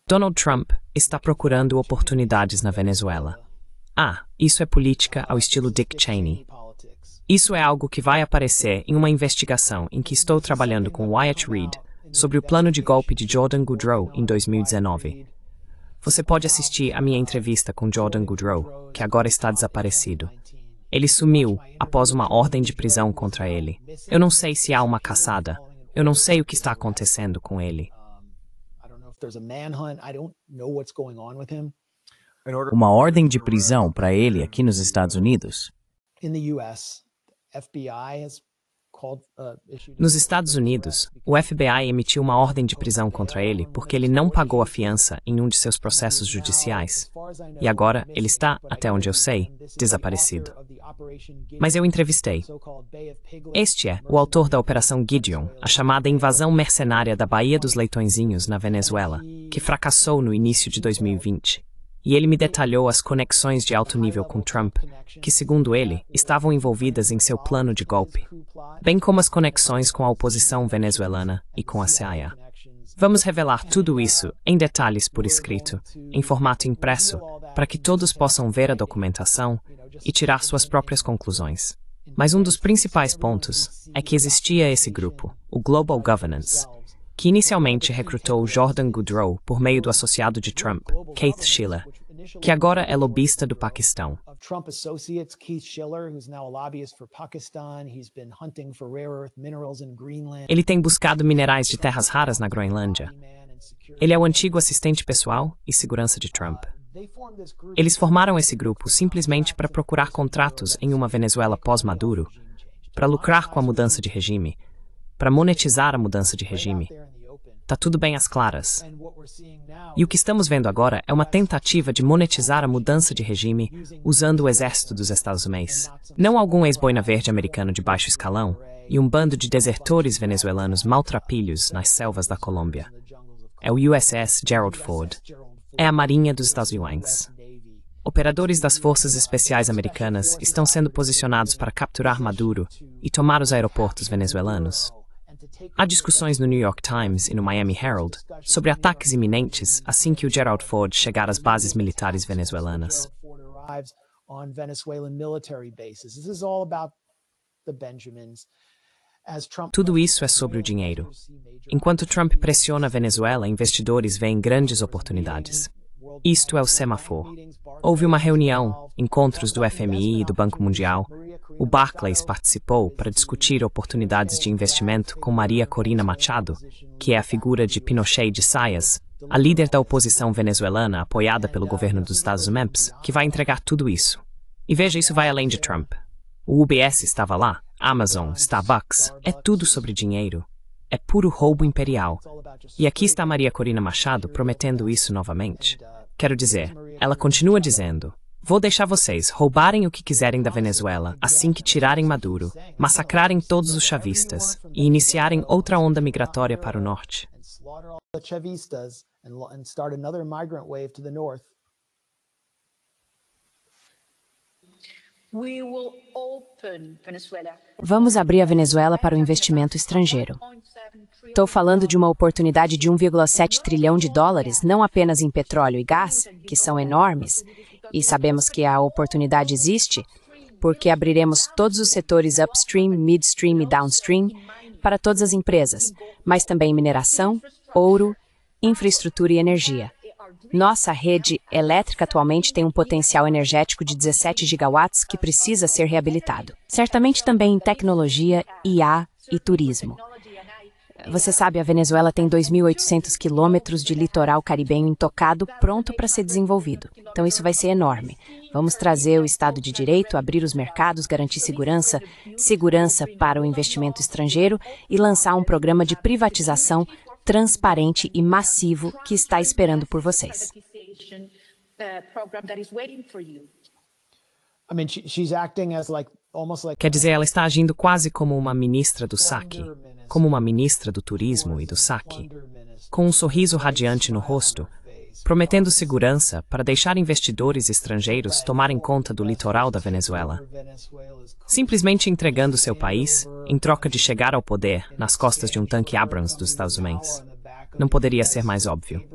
Donald Trump está procurando oportunidades na Venezuela. Isso é política ao estilo Dick Cheney. Isso é algo que vai aparecer em uma investigação em que estou trabalhando com Wyatt Reed sobre o plano de golpe de Jordan Goodrow em 2019. Você pode assistir a minha entrevista com Jordan Goodrow, que agora está desaparecido. Ele sumiu após uma ordem de prisão contra ele. Eu não sei se há uma caçada. Eu não sei o que está acontecendo com ele. Uma ordem de prisão para ele aqui nos Estados Unidos? Nos Estados Unidos, o FBI emitiu uma ordem de prisão contra ele porque ele não pagou a fiança em um de seus processos judiciais. E agora ele está, até onde eu sei, desaparecido. Mas eu entrevistei. Este é o autor da Operação Gideon, a chamada invasão mercenária da Baía dos Leitõezinhos, na Venezuela, que fracassou no início de 2020. E ele me detalhou as conexões de alto nível com Trump, que, segundo ele, estavam envolvidas em seu plano de golpe, bem como as conexões com a oposição venezuelana e com a CIA. Vamos revelar tudo isso em detalhes por escrito, em formato impresso, para que todos possam ver a documentação e tirar suas próprias conclusões. Mas um dos principais pontos é que existia esse grupo, o Global Governance, que inicialmente recrutou Jordan Goodrow por meio do associado de Trump, Keith Schiller, que agora é lobista do Paquistão. Ele tem buscado minerais de terras raras na Groenlândia. Ele é o antigo assistente pessoal e segurança de Trump. Eles formaram esse grupo simplesmente para procurar contratos em uma Venezuela pós-Maduro, para lucrar com a mudança de regime, para monetizar a mudança de regime. Tá tudo bem às claras. E o que estamos vendo agora é uma tentativa de monetizar a mudança de regime usando o exército dos Estados Unidos. Não algum ex-boina verde americano de baixo escalão e um bando de desertores venezuelanos maltrapilhos nas selvas da Colômbia. É o USS Gerald Ford. É a Marinha dos Estados Unidos. Operadores das Forças Especiais Americanas estão sendo posicionados para capturar Maduro e tomar os aeroportos venezuelanos. Há discussões no New York Times e no Miami Herald sobre ataques iminentes assim que o Gerald Ford chegar às bases militares venezuelanas. Tudo isso é sobre o dinheiro. Enquanto Trump pressiona a Venezuela, investidores veem grandes oportunidades. Isto é o semáforo. Houve uma reunião, encontros do FMI e do Banco Mundial. O Barclays participou para discutir oportunidades de investimento com Maria Corina Machado, que é a figura de Pinochet de Saias, a líder da oposição venezuelana apoiada pelo governo dos Estados Unidos, que vai entregar tudo isso. E veja, isso vai além de Trump. O UBS estava lá, Amazon, Starbucks, é tudo sobre dinheiro. É puro roubo imperial. E aqui está Maria Corina Machado prometendo isso novamente. Quero dizer, ela continua dizendo: vou deixar vocês roubarem o que quiserem da Venezuela assim que tirarem Maduro, massacrarem todos os chavistas e iniciarem outra onda migratória para o norte. Vamos abrir a Venezuela para o investimento estrangeiro. Estou falando de uma oportunidade de 1,7 trilhão de dólares, não apenas em petróleo e gás, que são enormes, e sabemos que a oportunidade existe, porque abriremos todos os setores upstream, midstream e downstream para todas as empresas, mas também mineração, ouro, infraestrutura e energia. Nossa rede elétrica atualmente tem um potencial energético de 17 gigawatts que precisa ser reabilitado. Certamente também em tecnologia, IA e turismo. Você sabe, a Venezuela tem 2.800 quilômetros de litoral caribenho intocado pronto para ser desenvolvido. Então isso vai ser enorme. Vamos trazer o Estado de Direito, abrir os mercados, garantir segurança para o investimento estrangeiro e lançar um programa de privatização transparente e massivo que está esperando por vocês. Quer dizer, ela está agindo quase como uma ministra do saque, como uma ministra do turismo e do saque, com um sorriso radiante no rosto, prometendo segurança para deixar investidores estrangeiros tomarem conta do litoral da Venezuela. Simplesmente entregando seu país em troca de chegar ao poder nas costas de um tanque Abrams dos Estados Unidos. Não poderia ser mais óbvio.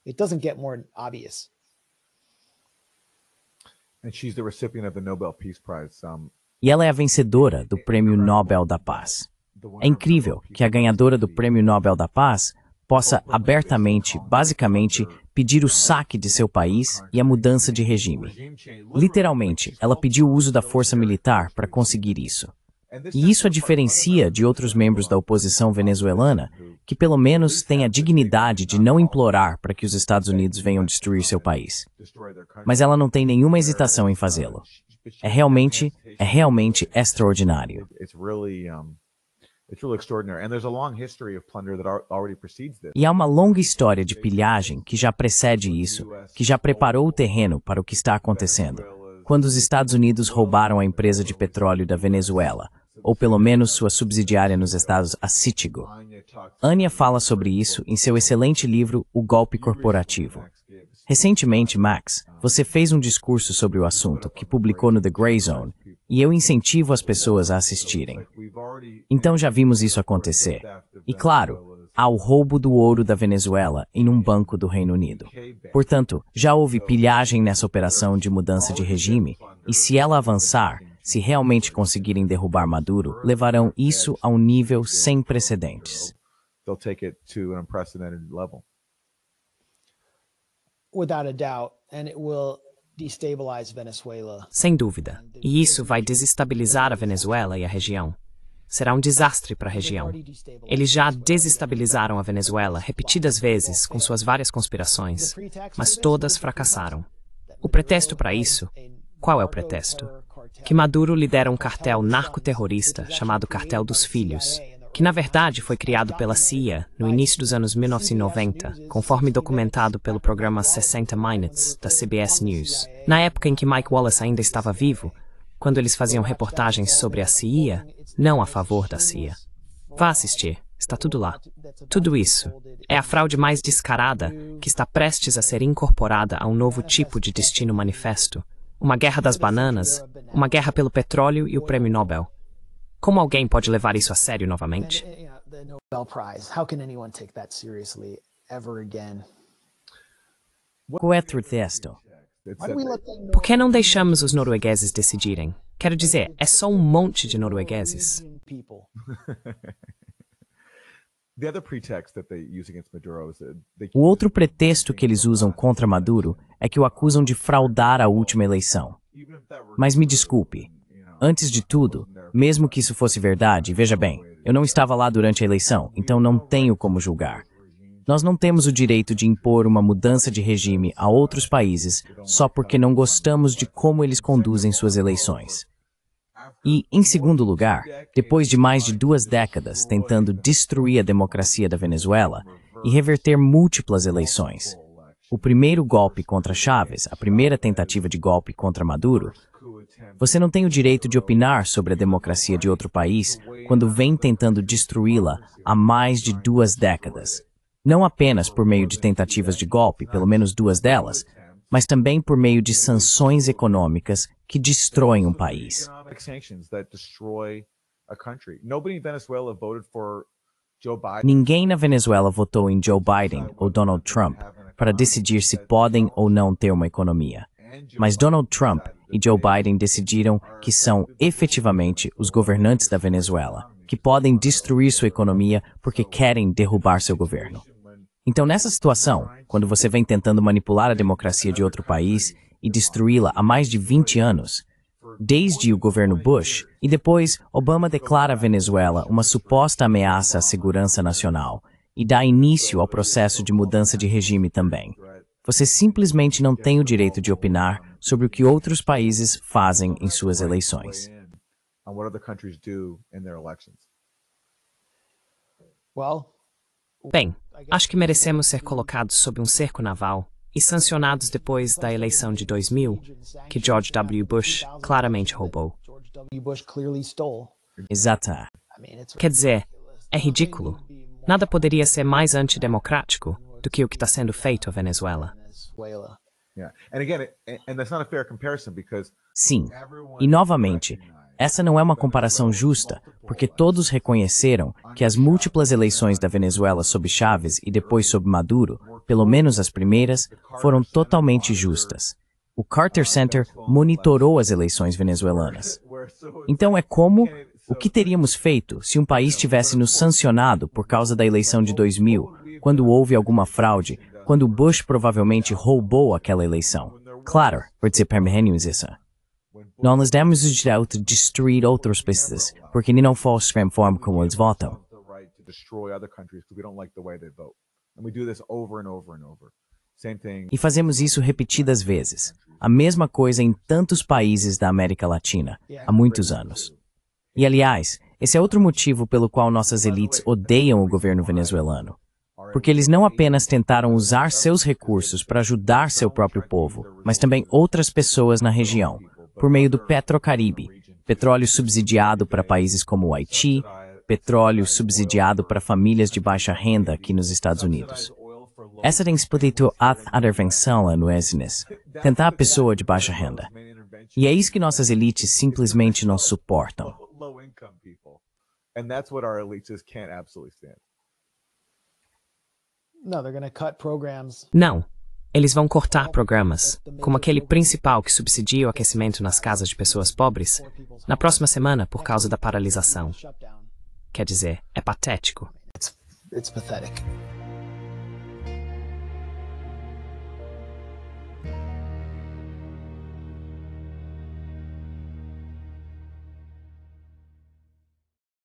It doesn't get more obvious. And she's the recipient of the Nobel Peace Prize. E ela é a vencedora do Prêmio Nobel da Paz. É incrível que a ganhadora do Prêmio Nobel da Paz possa abertamente, basicamente, pedir o saque de seu país e a mudança de regime. Literalmente, ela pediu o uso da força militar para conseguir isso. E isso a diferencia de outros membros da oposição venezuelana, que pelo menos têm a dignidade de não implorar para que os Estados Unidos venham destruir seu país. Mas ela não tem nenhuma hesitação em fazê-lo. É realmente extraordinário. It's really extraordinary, and there's a long history of plunder that already precedes this. E há uma longa história de pilhagem que já precede isso, que já preparou o terreno para o que está acontecendo, quando os Estados Unidos roubaram a empresa de petróleo da Venezuela, ou pelo menos sua subsidiária nos estados, a Citigo. Anya fala sobre isso em seu excelente livro O Golpe Corporativo. Recentemente, Max, você fez um discurso sobre o assunto que publicou no The Grey Zone, e eu incentivo as pessoas a assistirem. Então já vimos isso acontecer. E claro, há o roubo do ouro da Venezuela em um banco do Reino Unido. Portanto, já houve pilhagem nessa operação de mudança de regime, e se ela avançar, se realmente conseguirem derrubar Maduro, levarão isso a um nível sem precedentes. They'll take it to an unprecedented level. Without a doubt, and it will destabilize Venezuela. Sem dúvida. E isso vai desestabilizar a Venezuela e a região. Será um desastre para a região. Eles já desestabilizaram a Venezuela repetidas vezes com suas várias conspirações, mas todas fracassaram. O pretexto para isso? Qual é o pretexto? Que Maduro lidera um cartel narcoterrorista chamado Cartel dos Filhos, que na verdade foi criado pela CIA no início dos anos 1990, conforme documentado pelo programa 60 Minutes da CBS News. Na época em que Mike Wallace ainda estava vivo, quando eles faziam reportagens sobre a CIA, não a favor da CIA. Vá assistir, está tudo lá. Tudo isso é a fraude mais descarada que está prestes a ser incorporada a um novo tipo de destino manifesto, uma guerra das bananas, uma guerra pelo petróleo e o Prêmio Nobel. Como alguém pode levar isso a sério novamente? The Nobel Prize. How can anyone take that seriously ever again? Qual é o pretexto? Why do we let them Por que não deixamos os noruegueses decidirem? Quero dizer, é só um monte de noruegueses. people? The other pretext that they use against Maduro is that they O outro pretexto que eles usam contra Maduro é que o acusam de fraudar a última eleição. Mas me desculpe. Antes de tudo, mesmo que isso fosse verdade, veja bem, eu não estava lá durante a eleição, então não tenho como julgar. Nós não temos o direito de impor uma mudança de regime a outros países só porque não gostamos de como eles conduzem suas eleições. E, em segundo lugar, depois de mais de 2 décadas tentando destruir a democracia da Venezuela e reverter múltiplas eleições, o primeiro golpe contra Chávez, a primeira tentativa de golpe contra Maduro, você não tem o direito de opinar sobre a democracia de outro país quando vem tentando destruí-la há mais de 2 décadas. Não apenas por meio de tentativas de golpe, pelo menos 2 delas, mas também por meio de sanções econômicas que destroem um país. economic sanctions that destroy a country. Nobody in Venezuela voted for Joe Biden. Ninguém na Venezuela votou em Joe Biden ou Donald Trump para decidir se podem ou não ter uma economia. Mas Donald Trump e Joe Biden decidiram que são efetivamente os governantes da Venezuela, que podem destruir sua economia porque querem derrubar seu governo. Então, nessa situação, quando você vem tentando manipular a democracia de outro país e destruí-la há mais de 20 anos, desde o governo Bush, e depois Obama declara a Venezuela uma suposta ameaça à segurança nacional e dá início ao processo de mudança de regime também. Você simplesmente não tem o direito de opinar sobre o que outros países fazem em suas eleições. On what other countries do in their elections. Well, Bem, acho que merecemos ser colocados sob um cerco naval e sancionados depois da eleição de 2000, que George W. Bush claramente roubou. George W. Bush clearly stole. Exato. I mean, it's Quer dizer, é ridículo. Nada poderia ser mais antidemocrático do que o que está sendo feito à Venezuela. Venezuela. Yeah. And again, and that's not a fair comparison because Sim. E novamente, Essa não é uma comparação justa, porque todos reconheceram que as múltiplas eleições da Venezuela sob Chávez e depois sob Maduro, pelo menos as primeiras, foram totalmente justas. O Carter Center monitorou as eleições venezuelanas. Então o que teríamos feito se um país tivesse nos sancionado por causa da eleição de 2000, quando houve alguma fraude, quando Bush provavelmente roubou aquela eleição? Claro, participamos isso. Nós nos demos o direito de destruir outros países, porque não foi a forma como eles votam. E fazemos isso repetidas vezes. A mesma coisa em tantos países da América Latina, há muitos anos. E, aliás, esse é outro motivo pelo qual nossas elites odeiam o governo venezuelano. Porque eles não apenas tentaram usar seus recursos para ajudar seu próprio povo, mas também outras pessoas na região, por meio do Petrocaribe, petróleo subsidiado para países como o Haiti, petróleo subsidiado para famílias de baixa renda aqui nos Estados Unidos. Essa tem explicação a intervenção no business, tentar a pessoa de baixa renda. E é isso que nossas elites simplesmente não suportam. Não. Eles vão cortar programas, como aquele principal que subsidia o aquecimento nas casas de pessoas pobres, na próxima semana por causa da paralisação. Quer dizer, é patético. It's pathetic.